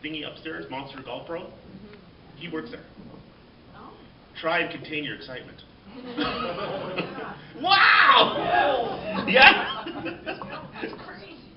thingy upstairs, Monster Golf Pro. He works there. Try and contain your excitement. Wow! Yeah.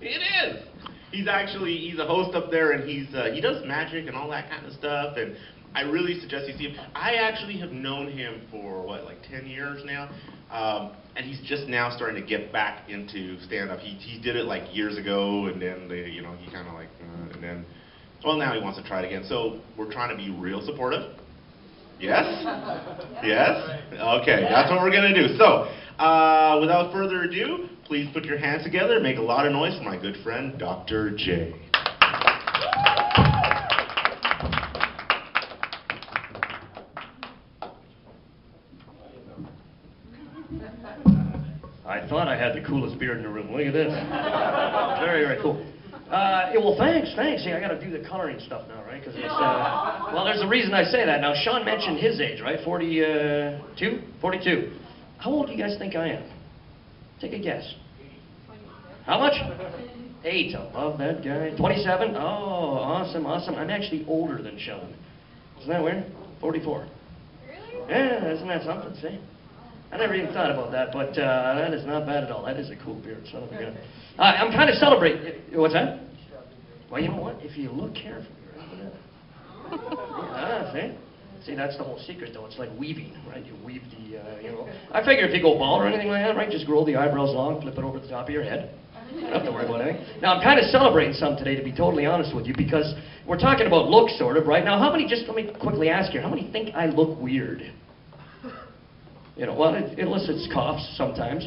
It is. He's a host up there, and he does magic and all that kind of stuff. And I really suggest you see him. I actually have known him for like 10 years now, and he's just now starting to get back into stand-up. He did it like years ago, and then he kind of like, and then, well, now he wants to try it again. So we're trying to be real supportive. Yes? Yes? Okay, that's what we're going to do. So, without further ado, please put your hands together and make a lot of noise for my good friend, Dr. J. I thought I had the coolest beard in the room. Look at this. Very, very cool. Well, thanks. See, I got to do the coloring stuff now, right? Because well, there's a reason I say that. Now, Sean mentioned his age, right? 42? 42. How old do you guys think I am? Take a guess. How much? 8. I love that guy. 27? Oh, awesome. I'm actually older than Sean. Isn't that weird? 44. Really? Yeah, isn't that something? See? I never even thought about that, but that is not bad at all. That is a cool beard, son of a gun. I'm kind of celebrating. What's that? Well, you know what? If you look carefully, right? See, that's the whole secret, though. It's like weaving, right? You weave the, I figure if you go bald or anything like that, right, just grow the eyebrows long, flip it over the top of your head. You don't have to worry about anything. Now, I'm kind of celebrating some today, to be totally honest with you, because we're talking about looks, sort of, right? Now, how many, just let me quickly ask you, how many think I look weird? Well, it elicits coughs sometimes,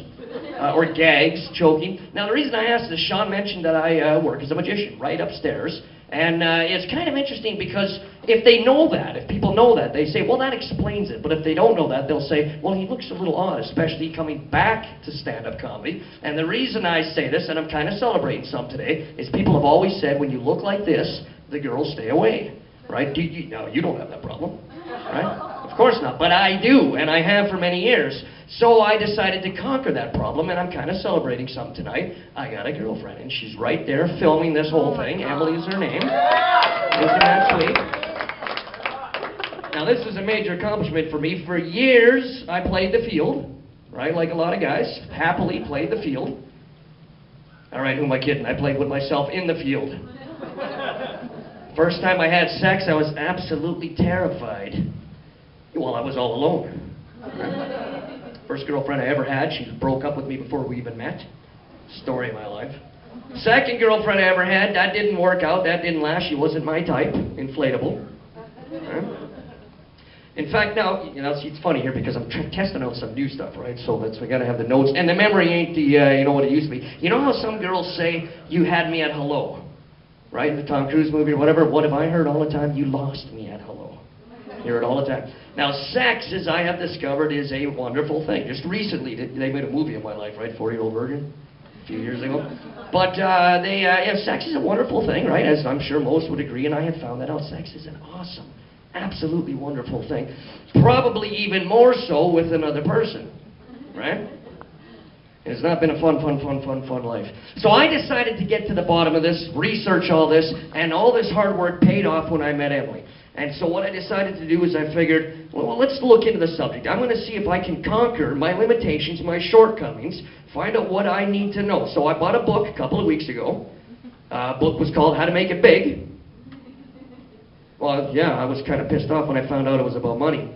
or gags, choking. Now, the reason I asked this, Sean mentioned that I work as a magician right upstairs, and it's kind of interesting because if they know that, if people know that, they say, well, that explains it. But if they don't know that, they'll say, well, he looks a little odd, especially coming back to stand-up comedy. And the reason I say this, and I'm kind of celebrating some today, is people have always said, when you look like this, the girls stay away, right? Now, you don't have that problem, right? Of course not, but I do, and I have for many years. So I decided to conquer that problem, and I'm kind of celebrating some tonight. I got a girlfriend, and she's right there filming this whole thing. Emily is her name. Isn't that sweet? Now, this is a major accomplishment for me. For years, I played the field, right, like a lot of guys. Happily played the field. All right, who am I kidding? I played with myself in the field. First time I had sex, I was absolutely terrified. Well, I was all alone. First girlfriend I ever had, she broke up with me before we even met. Story of my life. Second girlfriend I ever had, that didn't work out, that didn't last, she wasn't my type. Inflatable. In fact, now, see, it's funny here because I'm testing out some new stuff, right? So we gotta have the notes. And the memory ain't what it used to be. You know how some girls say, you had me at hello? Right? In the Tom Cruise movie or whatever. What have I heard all the time? You lost me at hello. Hear it all the time. Now, sex, as I have discovered, is a wonderful thing. Just recently, they made a movie of my life, right? 40-Year-Old Virgin, a few years ago. But sex is a wonderful thing, right? As I'm sure most would agree, and I have found that out. Sex is an awesome, absolutely wonderful thing. Probably even more so with another person, right? It's not been a fun life. So I decided to get to the bottom of this, research all this, and all this hard work paid off when I met Emily. And so what I decided to do is I figured, well, let's look into the subject. I'm going to see if I can conquer my limitations, my shortcomings, find out what I need to know. So I bought a book a couple of weeks ago. Book was called How to Make It Big. Well, yeah, I was kind of pissed off when I found out it was about money.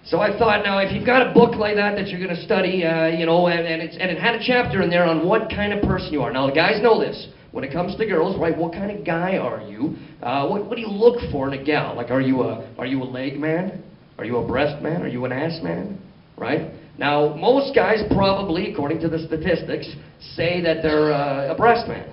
So I thought, now, if you've got a book like that you're going to study, and it had a chapter in there on what kind of person you are. Now, the guys know this. When it comes to girls, right, what kind of guy are you? What do you look for in a gal? Like, are you a leg man? Are you a breast man? Are you an ass man? Right? Now, most guys probably, according to the statistics, say that they're a breast man.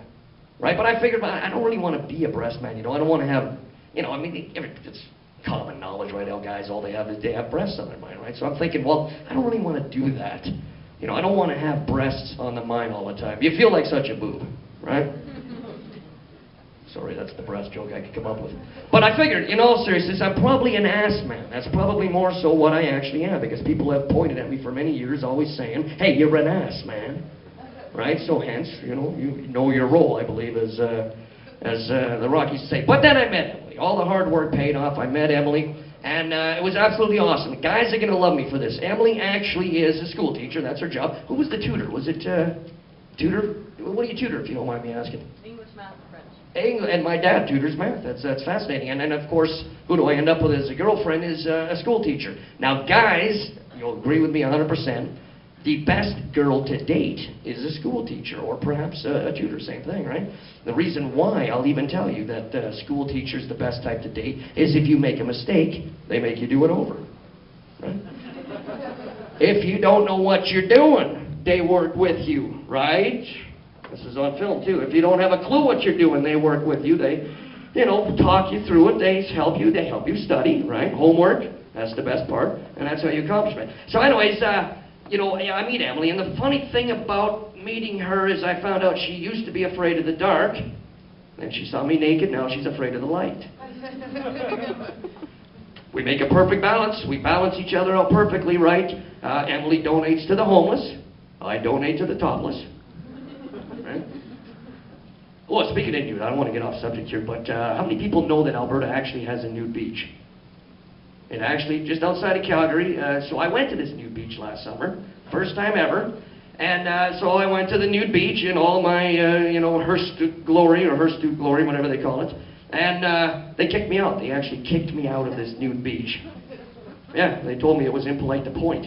Right? But I figured, I don't really want to be a breast man, I don't want to have, it's common knowledge, right? All guys, all they have is they have breasts on their mind, right? So I'm thinking, well, I don't really want to do that. I don't want to have breasts on the mind all the time. You feel like such a boob, right? Sorry, that's the breast joke I could come up with. But I figured, in all seriousness, I'm probably an ass man. That's probably more so what I actually am, because people have pointed at me for many years, always saying, hey, you're an ass man. Right? So hence, you know your role, I believe, as as the Rockies say. But then I met Emily. All the hard work paid off. I met Emily, and it was absolutely awesome. The guys are going to love me for this. Emily actually is a school teacher. That's her job. Who was the tutor? Was it tutor? What do you tutor, if you don't mind me asking? English, math, and French. And my dad tutors math. That's fascinating. And then, of course, who do I end up with as a girlfriend is a school teacher. Now, guys, you'll agree with me 100%. The best girl to date is a school teacher, or perhaps a tutor, same thing, right? The reason why, I'll even tell you that school teacher's the best type to date is if you make a mistake, they make you do it over, right? If you don't know what you're doing, they work with you, right? This is on film, too. If you don't have a clue what you're doing, they work with you. They, talk you through it. They help you study, right? Homework, that's the best part, and that's how you accomplish it. So anyways, I meet Emily, and the funny thing about meeting her is I found out she used to be afraid of the dark, then she saw me naked, now she's afraid of the light. We make a perfect balance. We balance each other out perfectly, right? Emily donates to the homeless. I donate to the topless. Right? Oh, speaking of nude, I don't want to get off subject here, but how many people know that Alberta actually has a nude beach? It actually, just outside of Calgary, so I went to this nude beach last summer, first time ever, and so I went to the nude beach in all my, hirsute glory, whatever they call it, and they kicked me out. They actually kicked me out of this nude beach. Yeah, they told me it was impolite to point.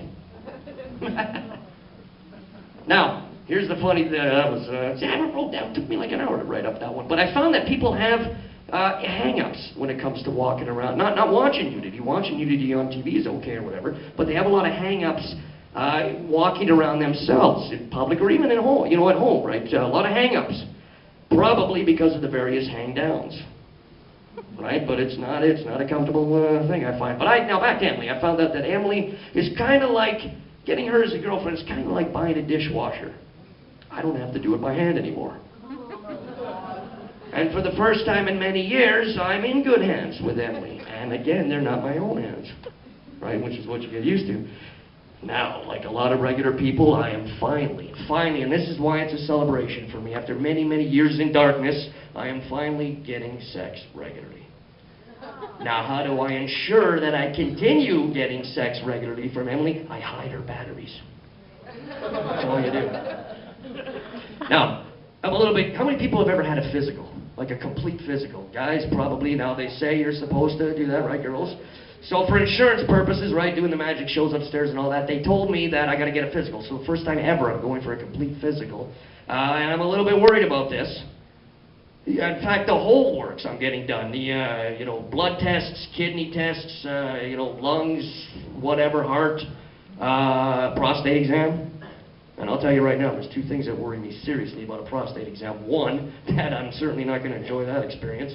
Now, here's the funny thing, I wrote down, it took me like an hour to write up that one, but I found that people have hang-ups when it comes to walking around. Not watching nudity. Watching nudity on TV is okay or whatever, but they have a lot of hang-ups walking around themselves in public or even at home, at home, right? A lot of hang-ups. Probably because of the various hang-downs. Right? But it's not a comfortable thing, I find. But now back to Emily. I found out that Emily is kind of like, getting her as a girlfriend is kind of like buying a dishwasher. I don't have to do it by hand anymore. And for the first time in many years, I'm in good hands with Emily. And again, they're not my own hands, right? Which is what you get used to. Now, like a lot of regular people, I am finally, and this is why it's a celebration for me. After many, many years in darkness, I am finally getting sex regularly. Now, how do I ensure that I continue getting sex regularly from Emily? I hide her batteries. That's all you do. Now, I'm a little bit, how many people have ever had a physical? Like a complete physical? Guys, probably. Now, they say you're supposed to do that, right, girls? So for insurance purposes, right, doing the magic shows upstairs and all that, they told me that I got to get a physical. So the first time ever, I'm going for a complete physical. And I'm a little bit worried about this. In fact, the whole works I'm getting done. The, blood tests, kidney tests, lungs, whatever, heart, prostate exam. And I'll tell you right now, there's two things that worry me seriously about a prostate exam. One, that I'm certainly not going to enjoy that experience.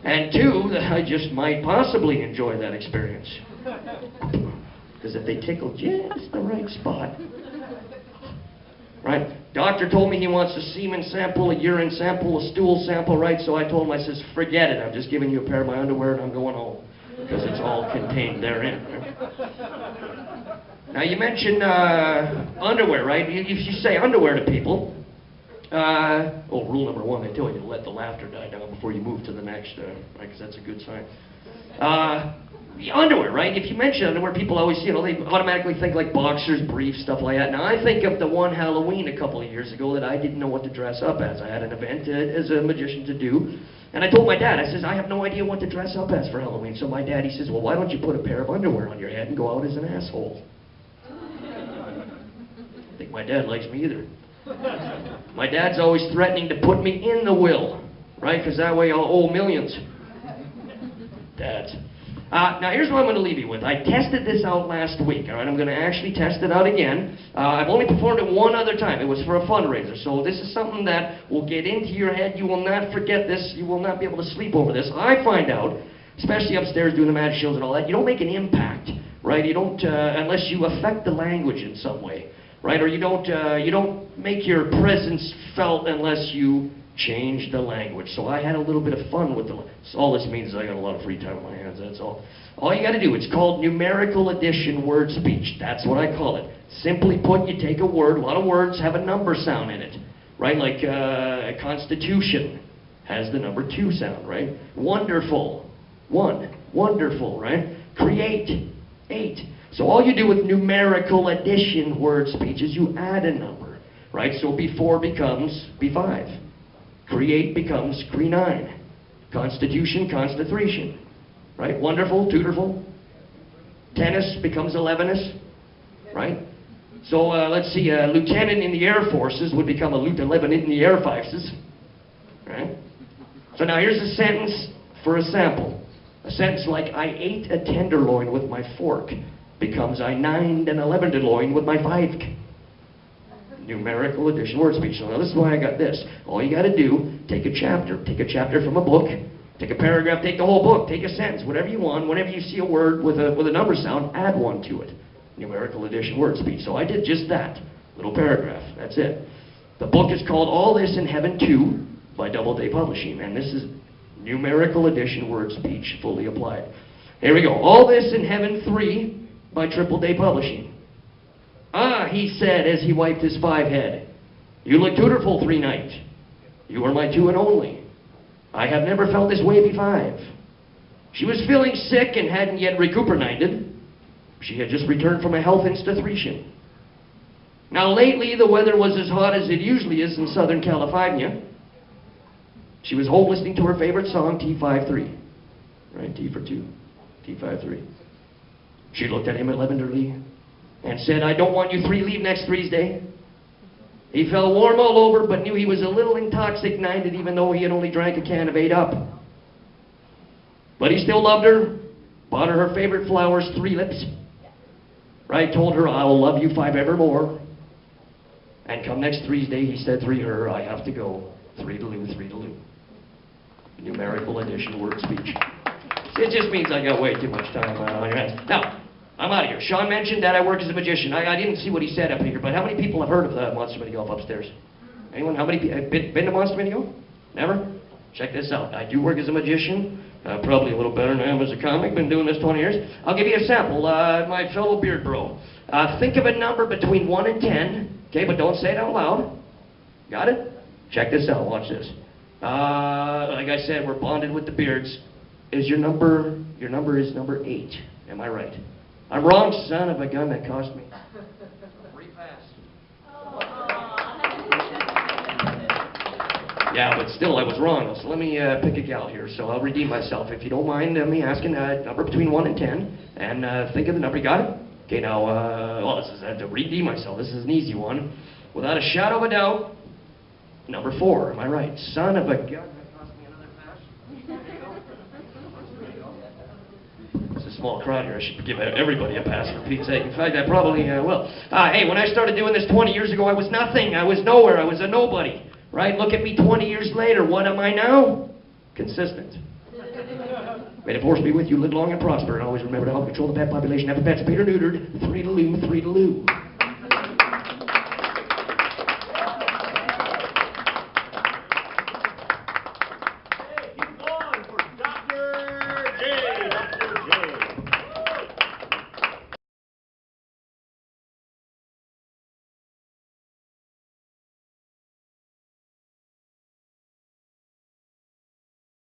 And two, that I just might possibly enjoy that experience. Because if they tickle just the right spot. Right? Doctor told me he wants a semen sample, a urine sample, a stool sample, right? So I told him, I says, forget it. I'm just giving you a pair of my underwear and I'm going home. Because it's all contained therein. Right? Now, you mentioned underwear, right? If you say underwear to people, rule number one, they tell you to let the laughter die down before you move to the next, right? Because that's a good sign. The underwear, right? If you mention underwear, people always, they automatically think like boxers, briefs, stuff like that. Now, I think of the one Halloween a couple of years ago that I didn't know what to dress up as. I had an event as a magician to do. And I told my dad, I says, I have no idea what to dress up as for Halloween. So my dad, he says, well, why don't you put a pair of underwear on your head and go out as an asshole? I think my dad likes me either. My dad's always threatening to put me in the will, right? Because that way I'll owe millions. Dads. Now here's what I'm going to leave you with. I tested this out last week, all right? I'm going to actually test it out again. I've only performed it one other time. It was for a fundraiser. So this is something that will get into your head. You will not forget this. You will not be able to sleep over this. I find out, especially upstairs doing the magic shows and all that, you don't make an impact, right? You don't, unless you affect the language in some way, right? Or you don't make your presence felt unless you change the language. So I had a little bit of fun with so all this means is I got a lot of free time on my hands, that's all. All you got to do, it's called numerical addition word speech. That's what I call it. Simply put, you take a word, a lot of words have a number sound in it, right? Like constitution, has the number 2 sound, right? Wonderful, 1. Wonderful, right? Create, 8. So all you do with numerical addition word speech is you add a number, right? So B4 becomes B5. Create becomes Cre9. Constitution, constitution, right? Wonderful, tutorful. Tennis becomes 11ess, right? So let's see, a lieutenant in the Air Forces would become a lieutenant in the Air Forces, right? So now here's a sentence for a sample. A sentence like, I ate a tenderloin with my fork becomes, I nined an 11 tenderloin with my 5. Numerical addition word speech. So now this is why I got this. All you got to do, take a chapter from a book, take a paragraph, take the whole book, take a sentence, whatever you want. Whenever you see a word with a number sound, add 1 to it. Numerical addition word speech. So I did just that. Little paragraph. That's it. The book is called All This in Heaven 2 by Doubleday Publishing. And this is numerical addition word speech fully applied. Here we go. All This in Heaven 3 by Triple Day Publishing. Ah, he said as he wiped his 5 head. You look tutorful 3 night. You are my 2 and only. I have never felt this way be-5. She was feeling sick and hadn't yet recuperated. She had just returned from a health institution. Now lately the weather was as hot as it usually is in Southern California. She was home listening to her favorite song, T53. Right, T for 2, T53. She looked at him levenderly and said, I don't want you 3 leave next Thursday. He felt warm all over, but knew he was a little intoxicated even though he had only drank a can of 8-Up. But he still loved her, bought her favorite flowers, 3 lips. Right, told her, I will love you 5 evermore. And come next Thursday, he said 3 her, I have to go. 3-deloo, 3-deloo. Numerical addition word speech. It just means I got way too much time on your hands. Now, I'm out of here. Sean mentioned that I work as a magician. I didn't see what he said up here, but how many people have heard of the Monster Mini Golf upstairs? Anyone? How many people have been to Monster Mini Golf? Never? Check this out. I do work as a magician. Probably a little better than I am as a comic. Been doing this 20 years. I'll give you a sample. My fellow beard bro. Think of a number between 1 and 10. Okay, but don't say it out loud. Got it? Check this out. Watch this. Like I said, we're bonded with the beards. Your number is number 8. Am I right? I'm wrong, son of a gun, that cost me. Free pass. Yeah, but still, I was wrong. So let me pick a gal here. So I'll redeem myself. If you don't mind me asking a number between 1 and 10. And think of the number. You got it? Okay, now, this is to redeem myself. This is an easy one. Without a shadow of a doubt, number 4. Am I right? Son of a gun, that cost me another pass. It's a small crowd here. I should give everybody a pass for Pete's sake. In fact, I probably will. Hey, when I started doing this 20 years ago, I was nothing. I was nowhere. I was a nobody. Right? Look at me 20 years later. What am I now? Consistent. May the force be with you. Live long and prosper. And always remember to help control the pet population. Have the pets paid or neutered. 3-deloo, 3-deloo.